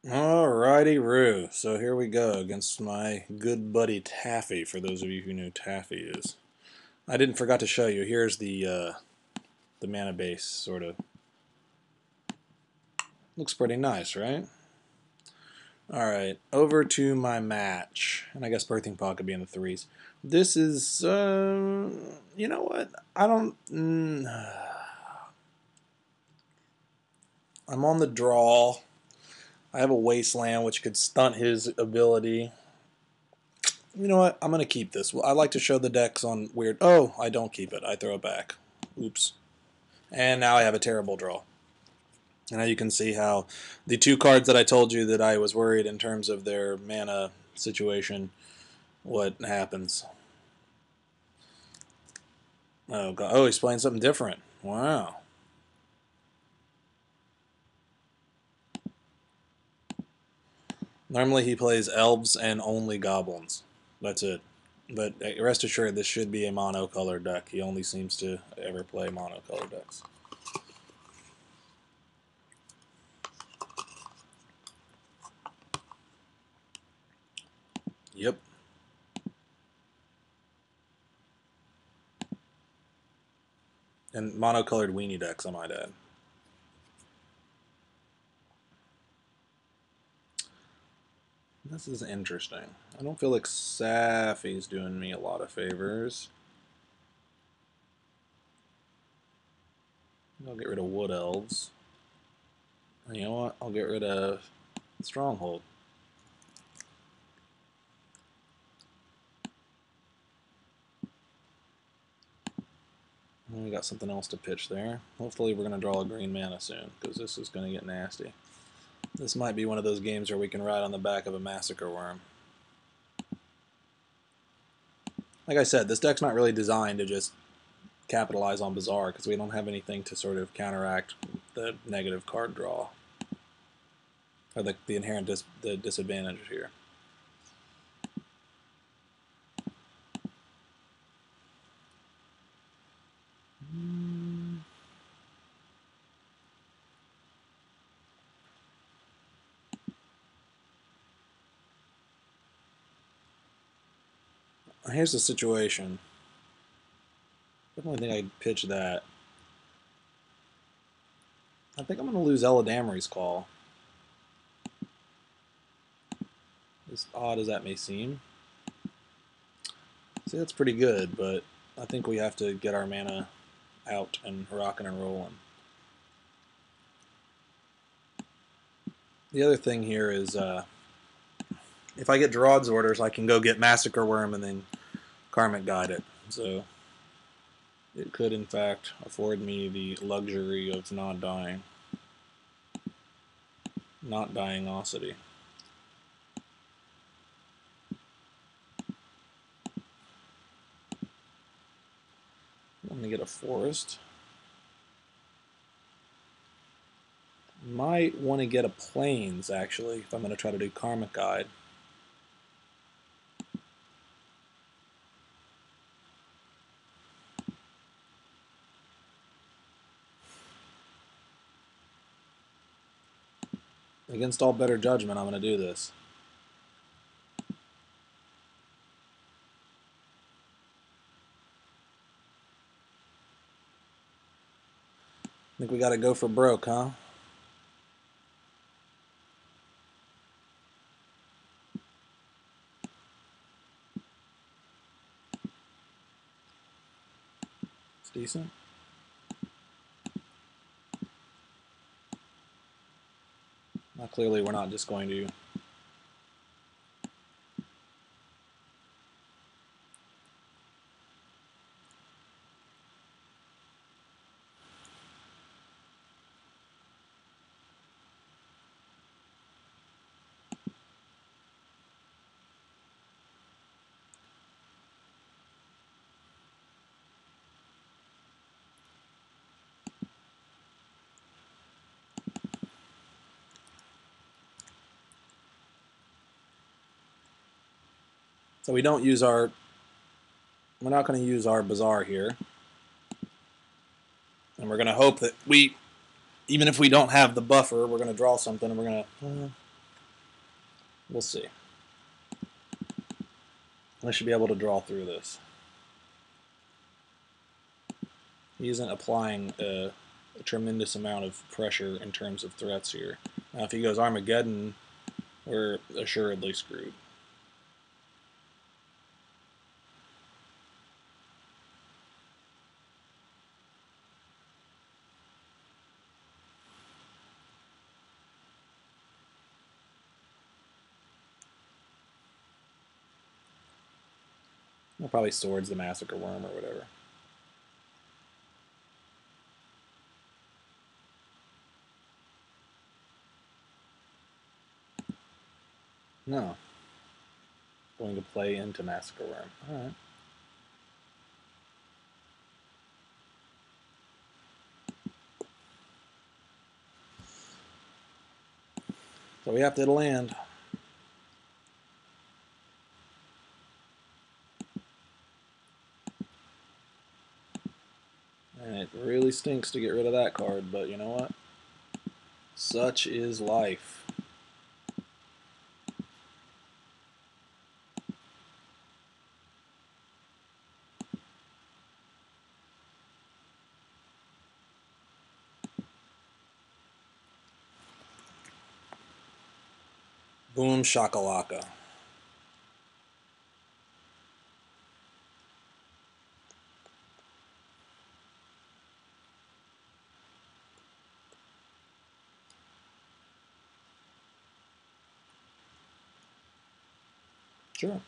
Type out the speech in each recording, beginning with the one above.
Alrighty, Roo. So here we go against my good buddy Taffy. For those of you who know Taffy is, I didn't forgot to show you. Here's the mana base. Sort of looks pretty nice, right? All right, over to my match, and I guess Birthing Pod could be in the threes. This is, you know what? I don't. I'm on the draw. I have a Wasteland, which could stunt his ability. You know what? I'm going to keep this. I like to show the decks on weird... Oh, I don't keep it. I throw it back. Oops. And now I have a terrible draw. And now you can see how the two cards that I told you that I was worried in terms of their mana situation, what happens. Oh, God. Oh, he's playing something different. Wow. Normally he plays elves and only goblins. That's it. But rest assured, this should be a mono-colored deck. He only seems to ever play mono-colored decks. Yep. And mono-colored weenie decks, I might add. This is interesting. I don't feel like Safi's doing me a lot of favors. I'll get rid of Wood Elves. And you know what? I'll get rid of Stronghold. And we got something else to pitch there. Hopefully we're going to draw a green mana soon, because this is going to get nasty. This might be one of those games where we can ride on the back of a Massacre Worm. Like I said, this deck's not really designed to just capitalize on Bazaar, because we don't have anything to sort of counteract the negative card draw. Or the inherent disadvantage here. Here's the situation. Definitely think I'd pitch that. I think I'm going to lose Eladamri's Call. As odd as that may seem. See, that's pretty good, but I think we have to get our mana out and rocking and rolling. The other thing here is if I get Drawd's Orders, I can go get Massacre Worm and then Karmic Guide it. So it could, in fact, afford me the luxury of not dying. Not dyingosity. I'm going to get a Forest. Might want to get a Plains, actually, if I'm going to try to do Karmic Guide. Against all better judgment, I'm going to do this. Think we got to go for broke, huh? It's decent. Now, clearly, we're not just going to... So we don't use our... We're not going to use our Bazaar here. And we're going to hope that we... Even if we don't have the buffer, we're going to draw something and we're going to... We'll see. I should be able to draw through this. He isn't applying a tremendous amount of pressure in terms of threats here. Now, if he goes Armageddon, we're assuredly screwed. Well, probably Swords the Massacre Worm or whatever. No. Going to play into Massacre Worm. Alright. So we have to land. And it really stinks to get rid of that card, but you know what? Such is life. Boom shakalaka. Sure.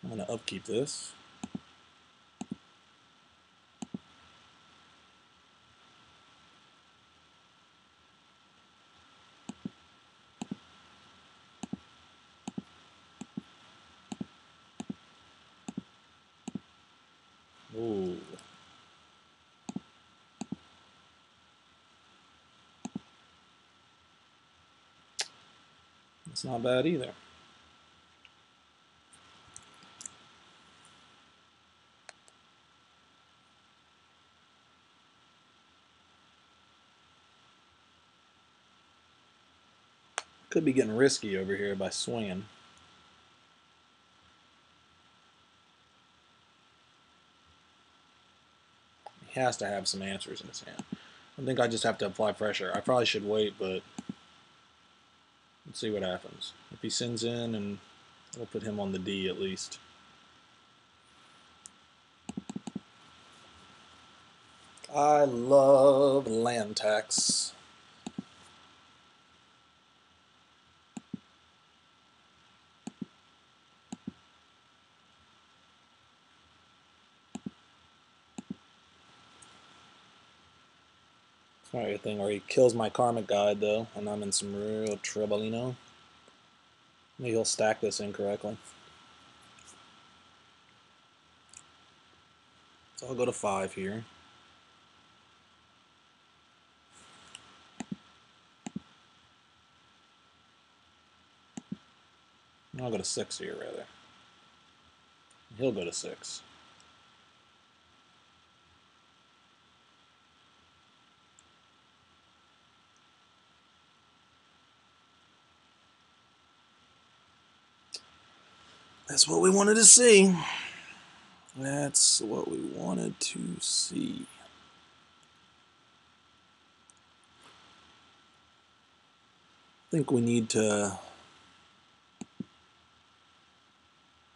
I'm going to upkeep this. Ooh. It's not bad either. Could be getting risky over here by swinging. He has to have some answers in his hand. I think I just have to apply pressure. I probably should wait, but let's see what happens. If he sends in, and we'll put him on the D at least. I love land tax. It's not a thing where he kills my Karmic Guide, though, and I'm in some real trouble. Maybe he'll stack this incorrectly. So I'll go to 5 here. I'll go to 6 here, rather. He'll go to 6. That's what we wanted to see. That's what we wanted to see. I think we need to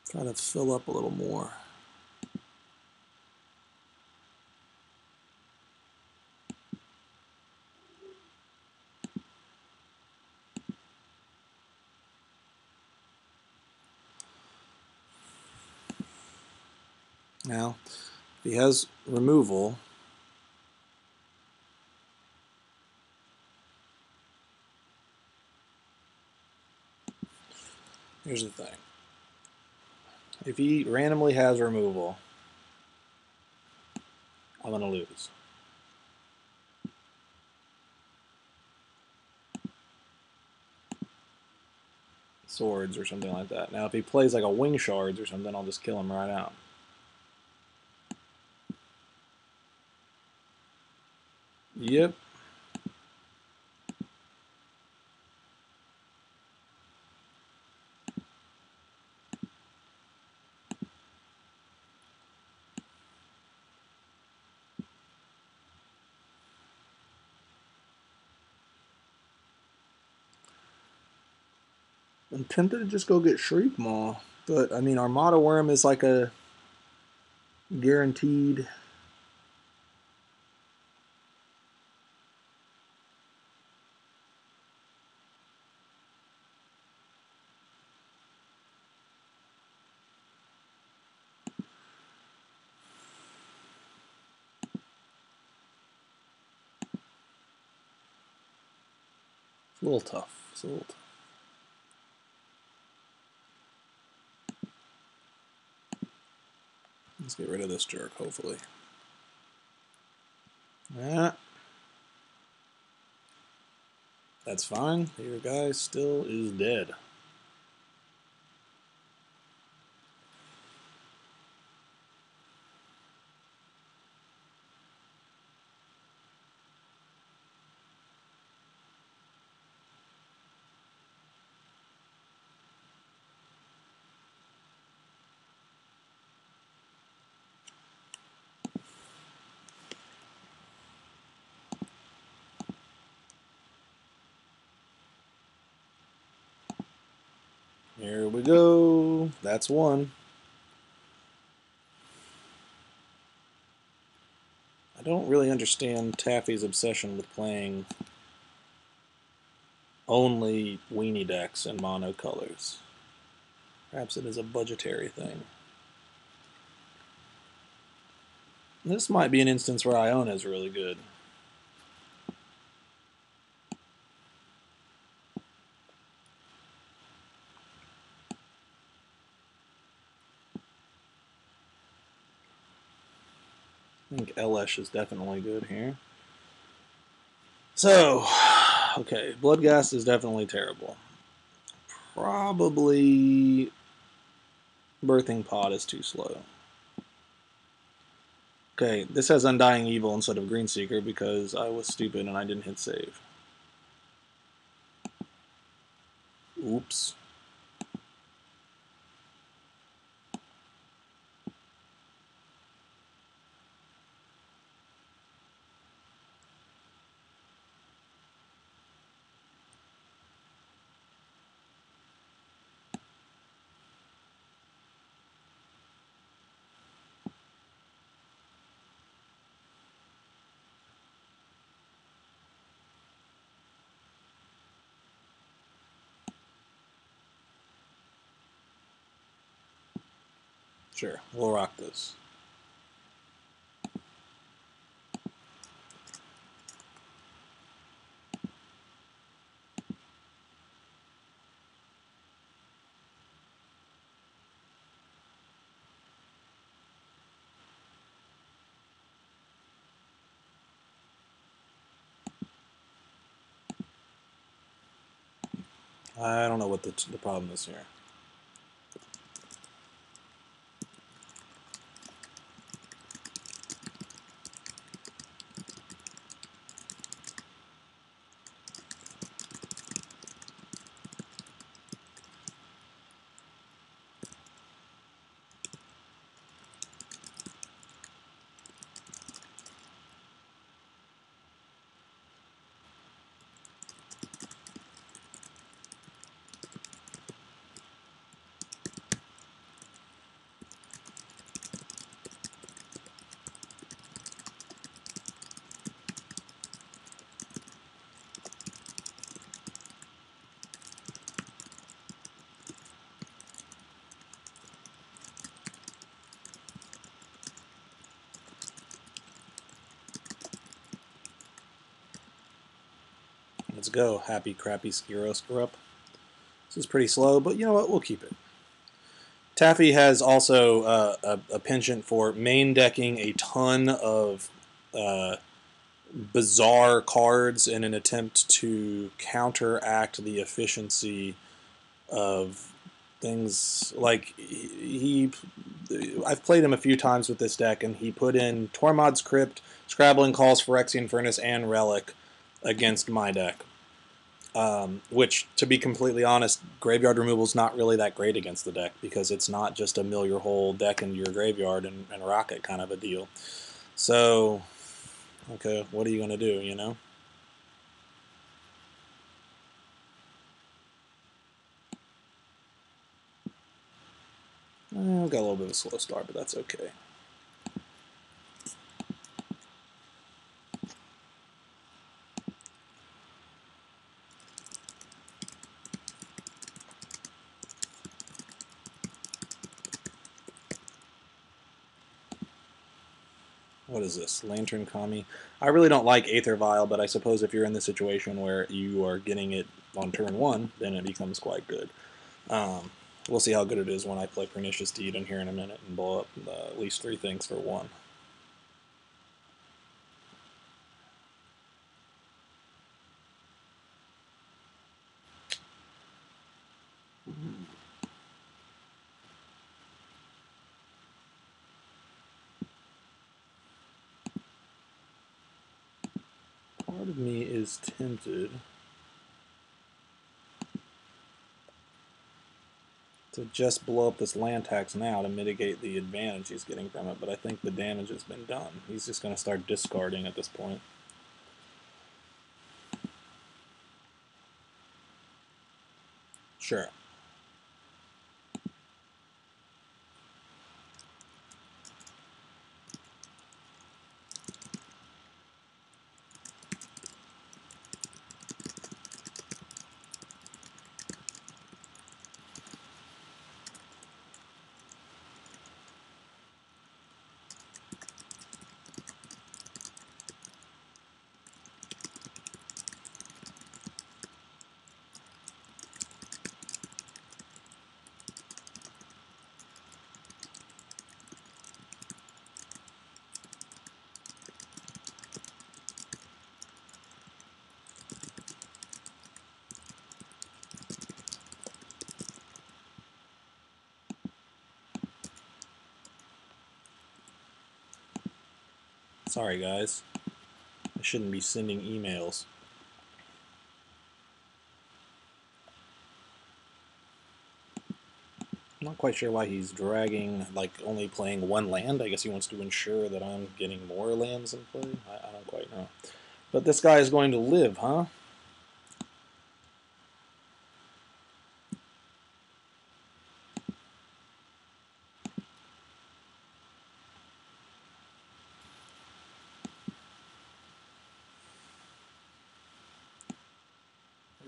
try to fill up a little more. Now, if he has removal, here's the thing. If he randomly has removal, I'm going to lose. Swords or something like that. Now, if he plays like a Wing Shards or something, I'll just kill him right out. Yep. I'm tempted to just go get Shriek Maw, but I mean, Armada Worm is like a guaranteed. It's a little tough. It's a little tough. Let's get rid of this jerk, hopefully. Yeah. That's fine. Your guy still is dead. Here we go. That's one. I don't really understand Taffy's obsession with playing only weenie decks and mono colors. Perhaps it is a budgetary thing. This might be an instance where Iona is really good. I think Elesh is definitely good here. So, okay, Bloodghast is definitely terrible. Probably Birthing Pod is too slow. Okay, this has Undying Evil instead of Greenseeker because I was stupid and I didn't hit save. Oops. Sure, we'll rock this. I don't know what the problem is here. Let's go. Happy crappy Skiroskirup. This is pretty slow, but you know what? We'll keep it. Taffy has also a penchant for main decking a ton of bizarre cards in an attempt to counteract the efficiency of things like I've played him a few times with this deck, and he put in Tormod's Crypt, Scrabbling calls Phyrexian Furnace and Relic against my deck. Which, to be completely honest, graveyard removal is not really that great against the deck because it's not just a mill your whole deck into your graveyard and rock it kind of a deal. So, okay, what are you going to do, you know? Got a little bit of a slow start, but that's okay. What is this? Lantern Kami? I really don't like Aether Vial, but I suppose if you're in the situation where you are getting it on turn 1, then it becomes quite good. We'll see how good it is when I play Pernicious Deed in here in a minute and blow up at least 3 things for 1. Part of me is tempted to just blow up this land tax now to mitigate the advantage he's getting from it, but I think the damage has been done. He's just going to start discarding at this point. Sure. Sorry, guys. I shouldn't be sending emails. I'm not quite sure why he's dragging, like, only playing 1 land. I guess he wants to ensure that I'm getting more lands in play. I don't quite know. But this guy is going to live, huh?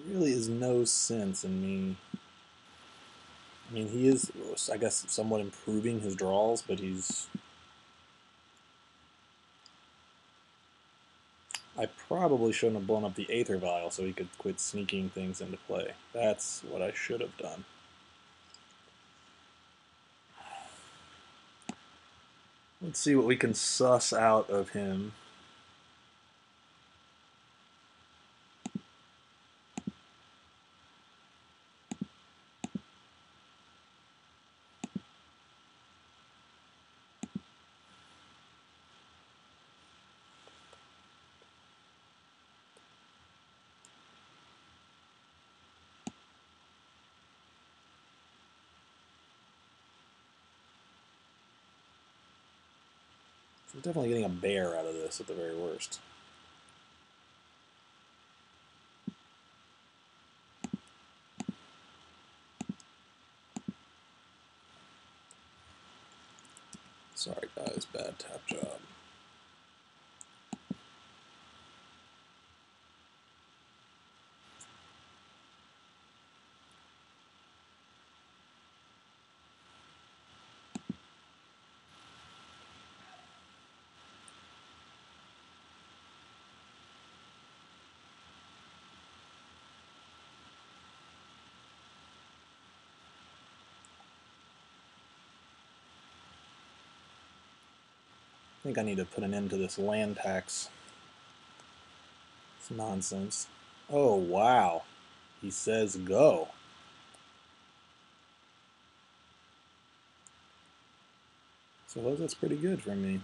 There really is no sense in me. I mean, he is, I guess, somewhat improving his draws, but he's... I probably shouldn't have blown up the Aether Vial so he could quit sneaking things into play. That's what I should have done. Let's see what we can suss out of him. I'm definitely getting a bear out of this at the very worst. Sorry guys, bad tap job. I think I need to put an end to this land tax. It's nonsense. Oh, wow. He says go. So that's pretty good for me.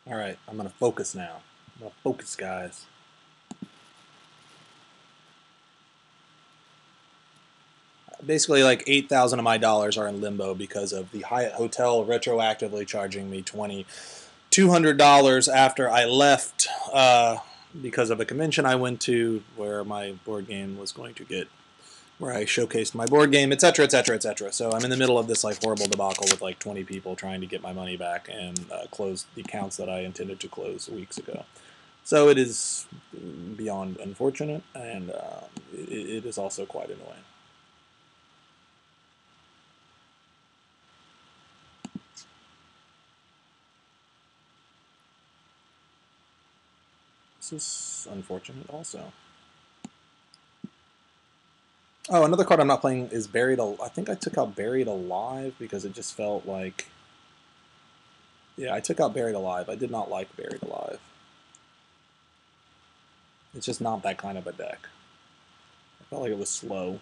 All right, I'm gonna focus now. I'm gonna focus, guys. Basically, like 8,000 of my dollars are in limbo because of the Hyatt Hotel retroactively charging me $2,200 after I left because of a convention I went to where my board game was going to get, where I showcased my board game, etc., etc., etc. So I'm in the middle of this like horrible debacle with like 20 people trying to get my money back and close the accounts that I intended to close weeks ago. So it is beyond unfortunate, and it is also quite annoying. This is unfortunate also. Oh, another card I'm not playing is Buried Alive. I think I took out Buried Alive because it just felt like... Yeah, I took out Buried Alive. I did not like Buried Alive. It's just not that kind of a deck. I felt like it was slow.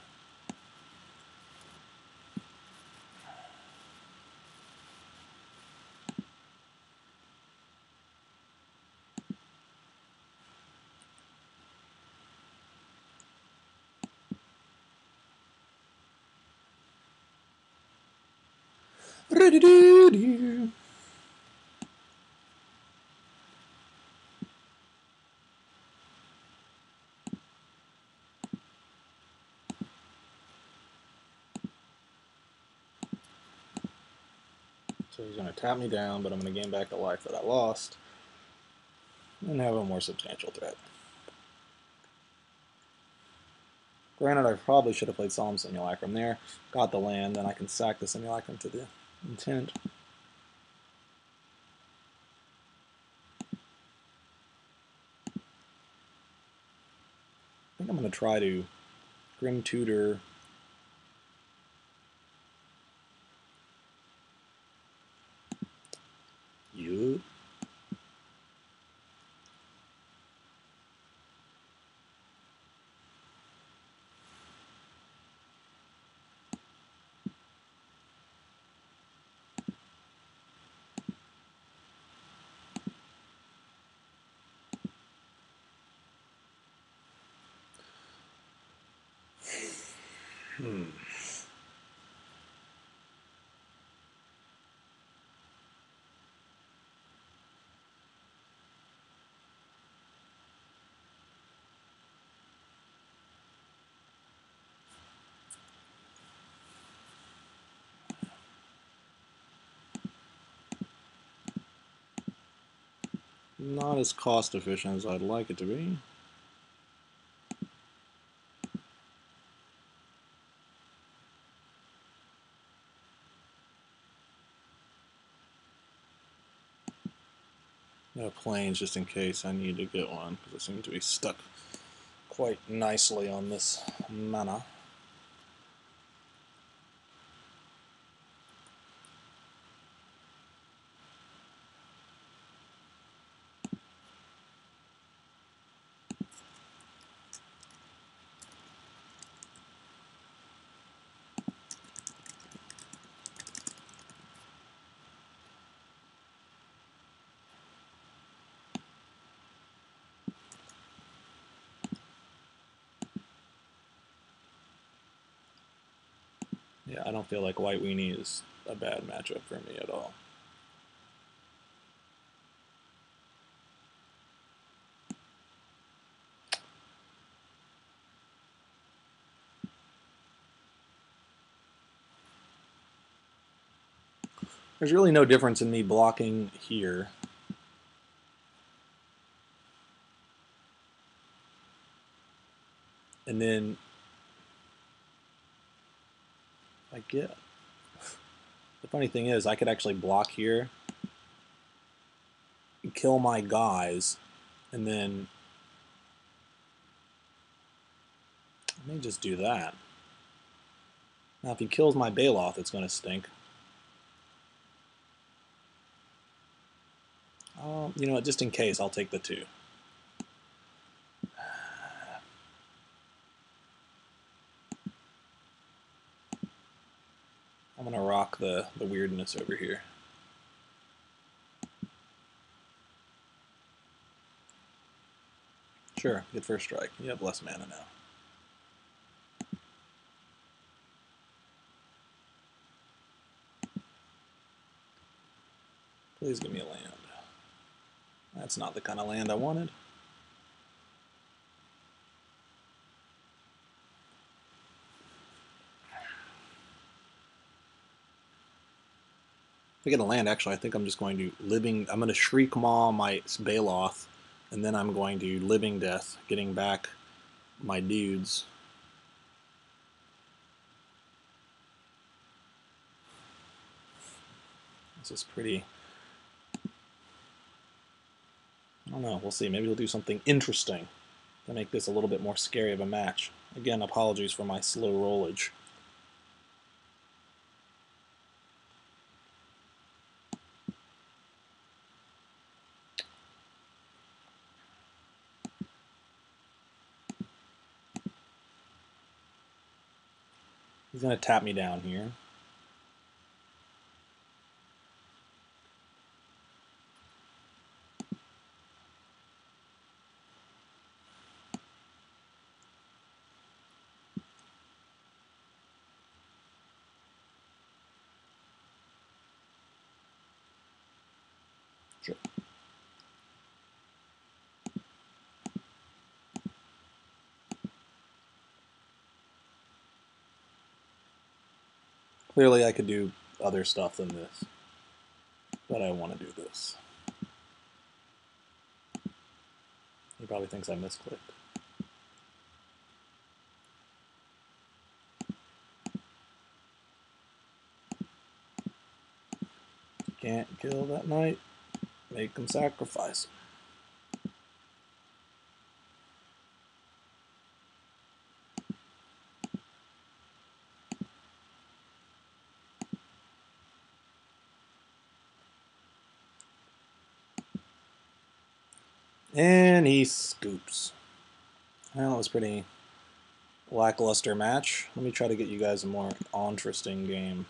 So he's going to tap me down, but I'm going to gain back the life that I lost and have a more substantial threat. Granted, I probably should have played Solemn Simulacrum there. Got the land, then I can sack the Simulacrum to the intent. I think I'm going to try to Grim Tutor. You. Not as cost efficient as I'd like it to be. Planes just in case I need to get one, because I seem to be stuck quite nicely on this mana. Yeah, I don't feel like White Weenie is a bad matchup for me at all. There's really no difference in me blocking here. And then I get... The funny thing is, I could actually block here, kill my guys, and then I may just do that. Now, if he kills my Baloth, it's going to stink. You know what, just in case, I'll take the 2. I'm going to rock the weirdness over here. Sure, get first strike. You have less mana now. Please give me a land. That's not the kind of land I wanted. If I get a land, actually, I think I'm just going to I'm going to Shriek Maw my Baloth, and then I'm going to Living Death, getting back my dudes. This is pretty... I don't know, we'll see. Maybe we'll do something interesting to make this a little bit more scary of a match. Again, apologies for my slow rollage. He's going to tap me down here. Sure. Clearly I could do other stuff than this, but I want to do this. He probably thinks I misclicked. Can't kill that knight. Make him sacrifice. And he scoops. Well, it was pretty lackluster match. Let me try to get you guys a more interesting game.